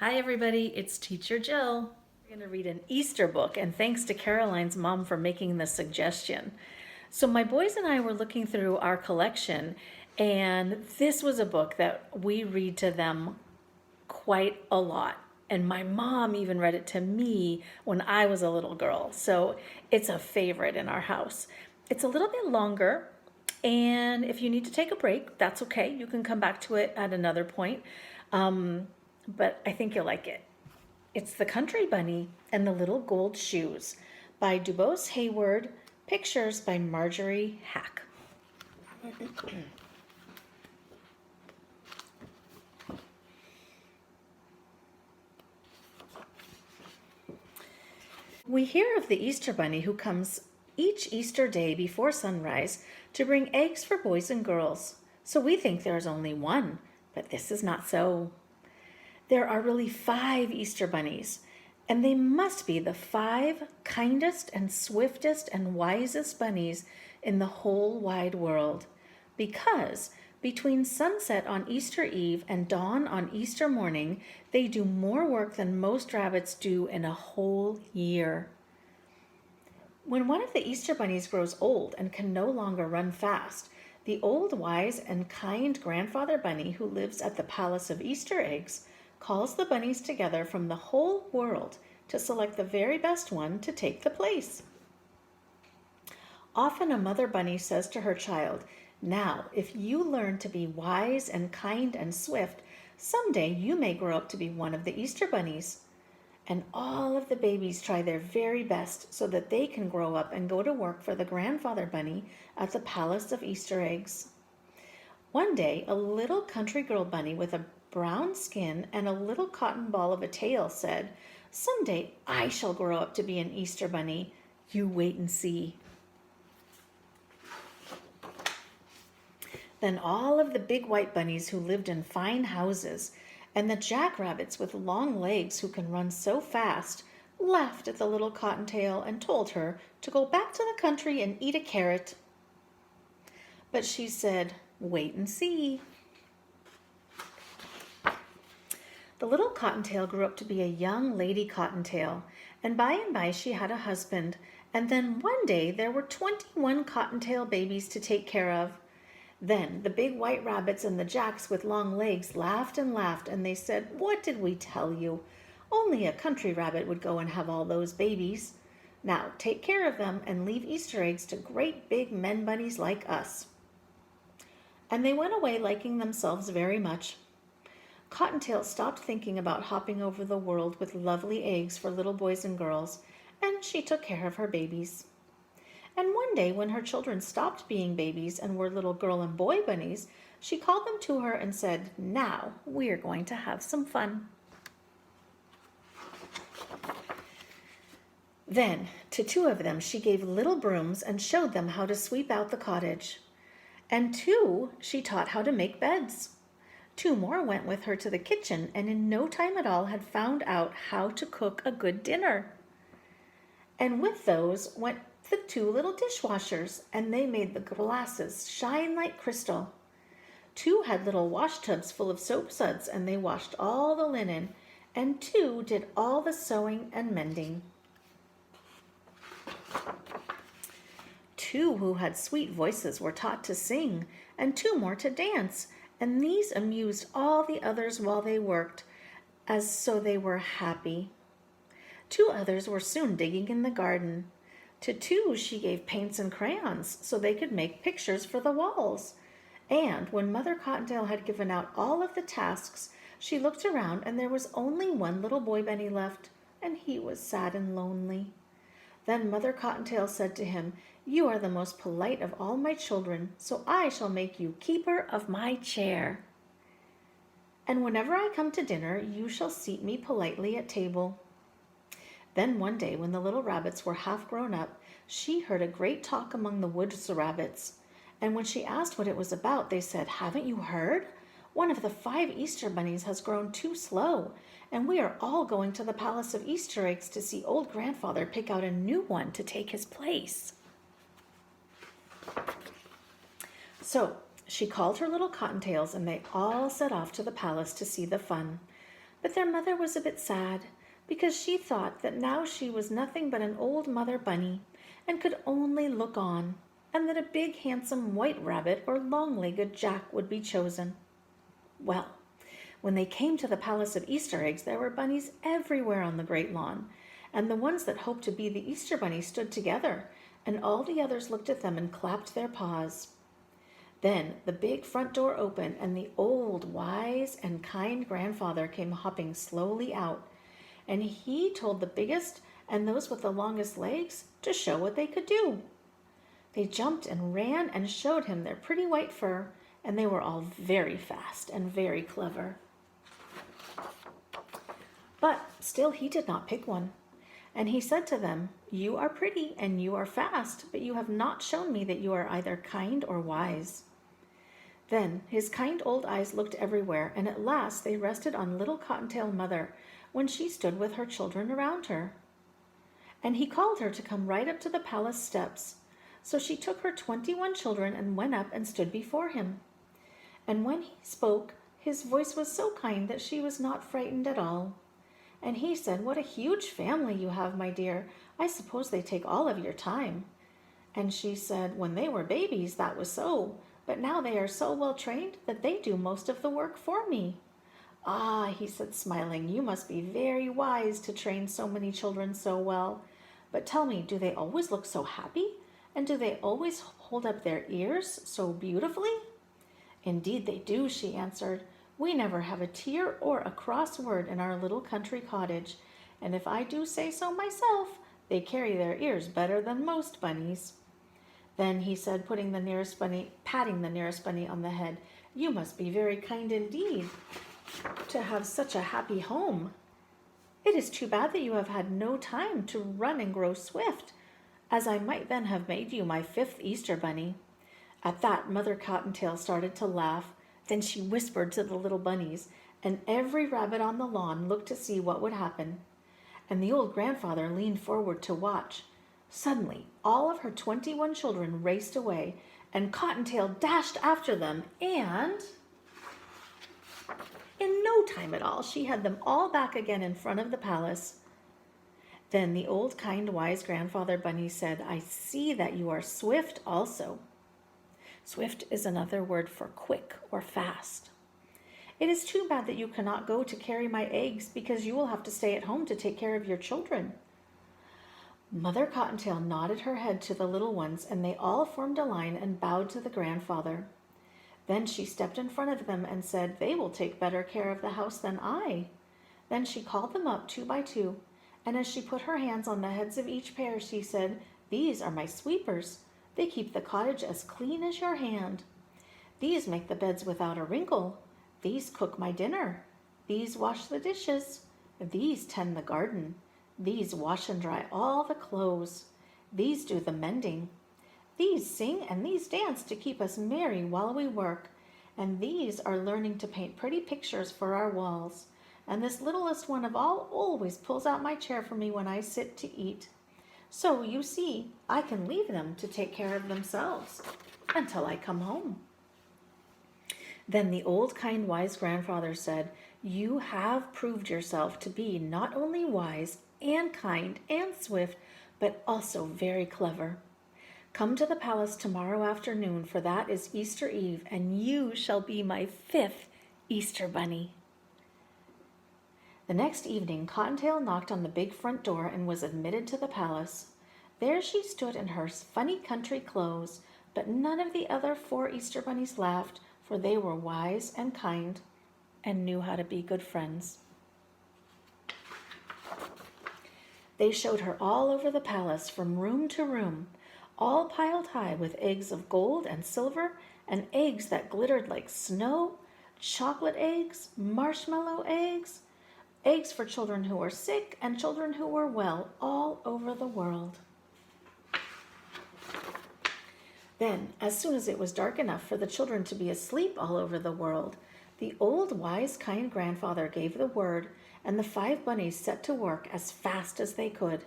Hi everybody, it's Teacher Jill. We're going to read an Easter book, and thanks to Caroline's mom for making the suggestion. So my boys and I were looking through our collection, and this was a book that we read to them quite a lot. And my mom even read it to me when I was a little girl. So it's a favorite in our house. It's a little bit longer, and if you need to take a break, that's okay. You can come back to it at another point. But I think you'll like it. It's The Country Bunny and the Little Gold Shoes by Dubose Hayward, pictures by Marjorie Hack. We hear of the Easter Bunny who comes each Easter day before sunrise to bring eggs for boys and girls. So we think there is only one, but this is not so. There are really 5 Easter bunnies, and they must be the 5 kindest and swiftest and wisest bunnies in the whole wide world. Because between sunset on Easter Eve and dawn on Easter morning, they do more work than most rabbits do in a whole year. When one of the Easter bunnies grows old and can no longer run fast, the old, wise, and kind grandfather bunny who lives at the Palace of Easter Eggs calls the bunnies together from the whole world to select the very best one to take the place. Often a mother bunny says to her child, "Now, if you learn to be wise and kind and swift, someday you may grow up to be one of the Easter bunnies." And all of the babies try their very best so that they can grow up and go to work for the grandfather bunny at the Palace of Easter Eggs. One day, a little country girl bunny with a brown skin and a little cotton ball of a tail said, "Someday I shall grow up to be an Easter bunny. You wait and see." Then all of the big white bunnies who lived in fine houses and the jackrabbits with long legs who can run so fast laughed at the little cottontail and told her to go back to the country and eat a carrot. But she said, "Wait and see." The little cottontail grew up to be a young lady cottontail, and by she had a husband, and then one day there were 21 cottontail babies to take care of. Then the big white rabbits and the jacks with long legs laughed and laughed, and they said, "What did we tell you? Only a country rabbit would go and have all those babies. Now take care of them and leave Easter eggs to great big men bunnies like us." And they went away liking themselves very much. Cottontail stopped thinking about hopping over the world with lovely eggs for little boys and girls, and she took care of her babies. And one day when her children stopped being babies and were little girl and boy bunnies, she called them to her and said, "Now we're going to have some fun." Then to 2 of them she gave little brooms and showed them how to sweep out the cottage. And 2 she taught how to make beds. 2 more went with her to the kitchen and in no time at all had found out how to cook a good dinner. And with those went the 2 little dishwashers, and they made the glasses shine like crystal. 2 had little wash tubs full of soap suds, and they washed all the linen, and 2 did all the sewing and mending. 2 who had sweet voices were taught to sing, and 2 more to dance, and these amused all the others while they worked, as so they were happy. 2 others were soon digging in the garden. To 2 she gave paints and crayons so they could make pictures for the walls. And when Mother Cottontail had given out all of the tasks, she looked around and there was only one little boy bunny left, and he was sad and lonely. Then Mother Cottontail said to him, "You are the most polite of all my children, so I shall make you keeper of my chair. And whenever I come to dinner, you shall seat me politely at table." Then one day when the little rabbits were half grown up, she heard a great talk among the woods rabbits. And when she asked what it was about, they said, "Haven't you heard? One of the 5 Easter bunnies has grown too slow, and we are all going to the Palace of Easter Eggs to see old grandfather pick out a new one to take his place." So she called her little cottontails, and they all set off to the palace to see the fun. But their mother was a bit sad, because she thought that now she was nothing but an old mother bunny, and could only look on, and that a big handsome white rabbit or long-legged Jack would be chosen. Well, when they came to the Palace of Easter Eggs, there were bunnies everywhere on the great lawn, and the ones that hoped to be the Easter bunny stood together, and all the others looked at them and clapped their paws. Then the big front door opened, and the old, wise, and kind grandfather came hopping slowly out, and he told the biggest and those with the longest legs to show what they could do. They jumped and ran and showed him their pretty white fur, and they were all very fast and very clever. But still he did not pick one. And he said to them, "You are pretty and you are fast, but you have not shown me that you are either kind or wise." Then his kind old eyes looked everywhere, and at last they rested on little Cottontail Mother when she stood with her children around her. And he called her to come right up to the palace steps. So she took her 21 children and went up and stood before him. And when he spoke, his voice was so kind that she was not frightened at all. And he said, "What a huge family you have, my dear. I suppose they take all of your time." And she said, "When they were babies, that was so. But now they are so well trained that they do most of the work for me." "Ah," he said, smiling, "you must be very wise to train so many children so well. But tell me, do they always look so happy? And do they always hold up their ears so beautifully?" "Indeed they do," she answered. "We never have a tear or a cross word in our little country cottage, and if I do say so myself, they carry their ears better than most bunnies." Then he said, patting the nearest bunny on the head, "You must be very kind indeed to have such a happy home. It is too bad that you have had no time to run and grow swift, as I might then have made you my 5th Easter bunny." At that, Mother Cottontail started to laugh. Then she whispered to the little bunnies, and every rabbit on the lawn looked to see what would happen. And the old grandfather leaned forward to watch. Suddenly, all of her 21 children raced away, and Cottontail dashed after them, and in no time at all, she had them all back again in front of the palace. Then the old, kind, wise grandfather bunny said, "I see that you are swift also." Swift is another word for quick or fast. "It is too bad that you cannot go to carry my eggs, because you will have to stay at home to take care of your children." Mother Cottontail nodded her head to the little ones, and they all formed a line and bowed to the grandfather. Then she stepped in front of them and said, "They will take better care of the house than I." Then she called them up 2 by 2, and as she put her hands on the heads of each pair, she said, "These are my sweepers. They keep the cottage as clean as your hand. These make the beds without a wrinkle. These cook my dinner. These wash the dishes. These tend the garden. These wash and dry all the clothes. These do the mending. These sing and these dance to keep us merry while we work. And these are learning to paint pretty pictures for our walls. And this littlest one of all always pulls out my chair for me when I sit to eat. So, you see, I can leave them to take care of themselves until I come home." Then the old, kind, wise grandfather said, "You have proved yourself to be not only wise and kind and swift, but also very clever. Come to the palace tomorrow afternoon, for that is Easter Eve, and you shall be my 5th Easter bunny." The next evening, Cottontail knocked on the big front door and was admitted to the palace. There she stood in her funny country clothes, but none of the other 4 Easter bunnies laughed, for they were wise and kind and knew how to be good friends. They showed her all over the palace, from room to room, all piled high with eggs of gold and silver, and eggs that glittered like snow, chocolate eggs, marshmallow eggs, eggs for children who were sick and children who were well, all over the world. Then, as soon as it was dark enough for the children to be asleep all over the world, the old, wise, kind grandfather gave the word, and the 5 bunnies set to work as fast as they could.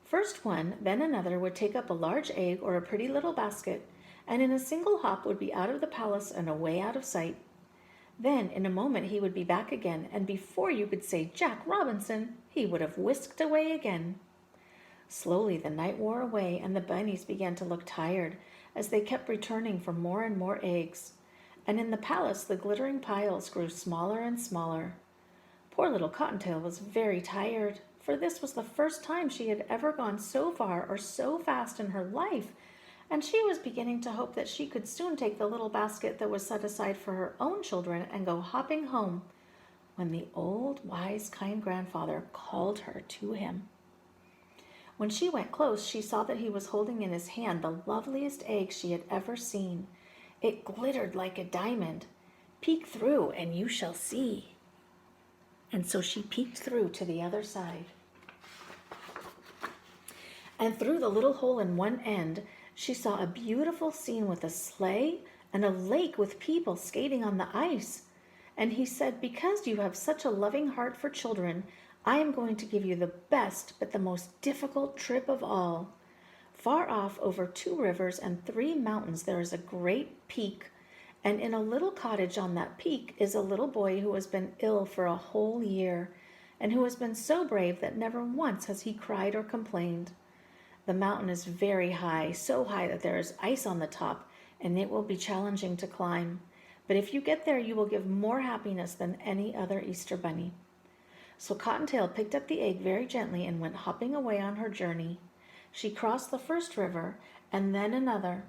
First one, then another would take up a large egg or a pretty little basket, and in a single hop would be out of the palace and away out of sight. Then, in a moment, he would be back again, and before you could say Jack Robinson, he would have whisked away again. Slowly the night wore away, and the bunnies began to look tired as they kept returning for more and more eggs. And in the palace the glittering piles grew smaller and smaller. Poor little Cottontail was very tired, for this was the first time she had ever gone so far or so fast in her life, and she was beginning to hope that she could soon take the little basket that was set aside for her own children and go hopping home, when the old, wise, kind grandfather called her to him. When she went close, she saw that he was holding in his hand the loveliest egg she had ever seen. It glittered like a diamond. "Peek through, and you shall see." And so she peeked through to the other side. And through the little hole in one end, she saw a beautiful scene with a sleigh and a lake with people skating on the ice. And he said, "Because you have such a loving heart for children, I am going to give you the best but the most difficult trip of all. Far off, over 2 rivers and 3 mountains, there is a great peak, and in a little cottage on that peak is a little boy who has been ill for a whole year, and who has been so brave that never once has he cried or complained. The mountain is very high, so high that there is ice on the top, and it will be challenging to climb. But if you get there, you will give more happiness than any other Easter bunny." So Cottontail picked up the egg very gently and went hopping away on her journey. She crossed the first river and then another.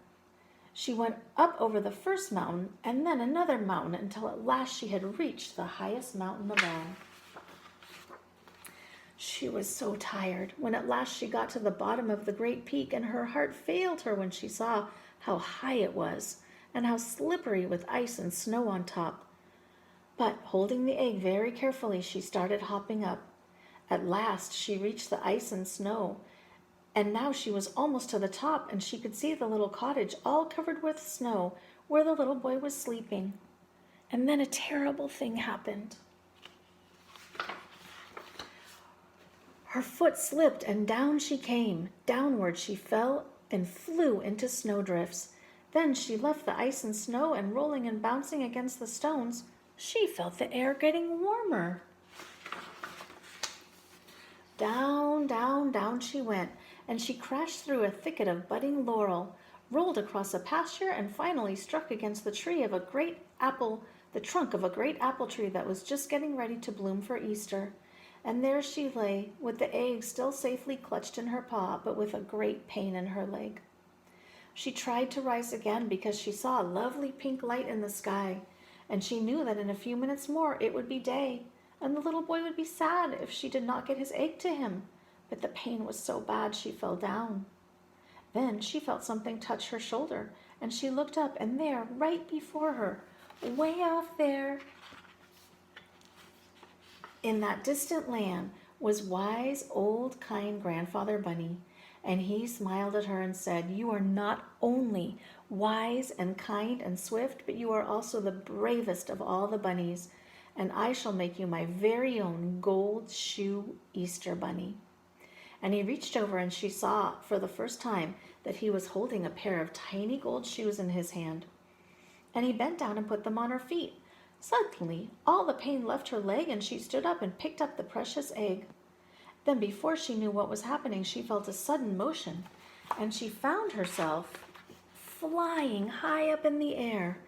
She went up over the first mountain and then another mountain until at last she had reached the highest mountain of all. She was so tired when at last she got to the bottom of the great peak, and her heart failed her when she saw how high it was and how slippery with ice and snow on top. But holding the egg very carefully, she started hopping up. At last she reached the ice and snow, and now she was almost to the top, and she could see the little cottage all covered with snow where the little boy was sleeping. And then a terrible thing happened. Her foot slipped and down she came. Downward she fell and flew into snowdrifts. Then she left the ice and snow, and rolling and bouncing against the stones, she felt the air getting warmer. Down, down, down she went, and she crashed through a thicket of budding laurel, rolled across a pasture, and finally struck against the trunk of a great apple tree that was just getting ready to bloom for Easter. And there she lay, with the egg still safely clutched in her paw, but with a great pain in her leg. She tried to rise again because she saw a lovely pink light in the sky, and she knew that in a few minutes more it would be day, and the little boy would be sad if she did not get his egg to him. But the pain was so bad she fell down. Then she felt something touch her shoulder, and she looked up, and there, right before her, way off there, in that distant land, was wise, old, kind Grandfather Bunny. And he smiled at her and said, "You are not only wise and kind and swift, but you are also the bravest of all the bunnies, and I shall make you my very own gold shoe Easter bunny." And he reached over, and she saw for the first time that he was holding a pair of tiny gold shoes in his hand. And he bent down and put them on her feet. Suddenly, all the pain left her leg, and she stood up and picked up the precious egg. Then, before she knew what was happening, she felt a sudden motion, and she found herself flying high up in the air.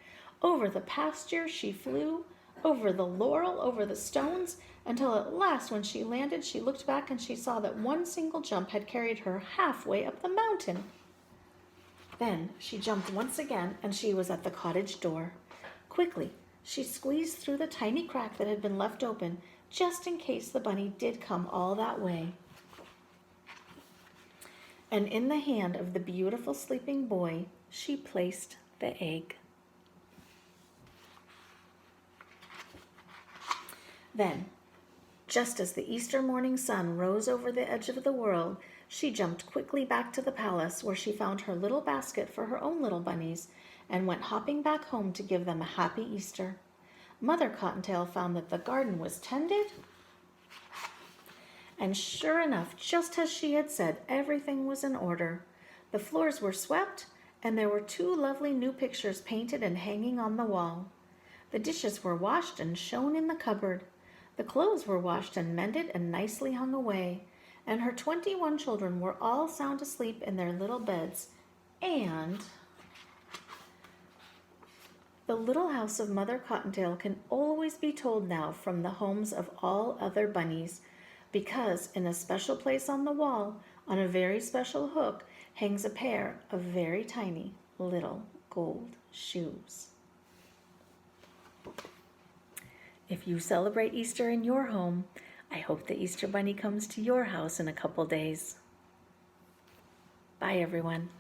Over the pasture she flew, over the laurel, over the stones, until at last, when she landed, she looked back and she saw that one single jump had carried her halfway up the mountain. Then she jumped once again, and she was at the cottage door. Quickly, she squeezed through the tiny crack that had been left open, just in case the bunny did come all that way. And in the hand of the beautiful sleeping boy, she placed the egg. Then, just as the Easter morning sun rose over the edge of the world, she jumped quickly back to the palace, where she found her little basket for her own little bunnies, and went hopping back home to give them a happy Easter. Mother Cottontail found that the garden was tended, and sure enough, just as she had said, everything was in order. The floors were swept, and there were 2 lovely new pictures painted and hanging on the wall. The dishes were washed and shown in the cupboard. The clothes were washed and mended and nicely hung away. And her 21 children were all sound asleep in their little beds. And the little house of Mother Cottontail can always be told now from the homes of all other bunnies, because in a special place on the wall, on a very special hook, hangs a pair of very tiny little gold shoes. If you celebrate Easter in your home, I hope the Easter Bunny comes to your house in a couple days. Bye, everyone.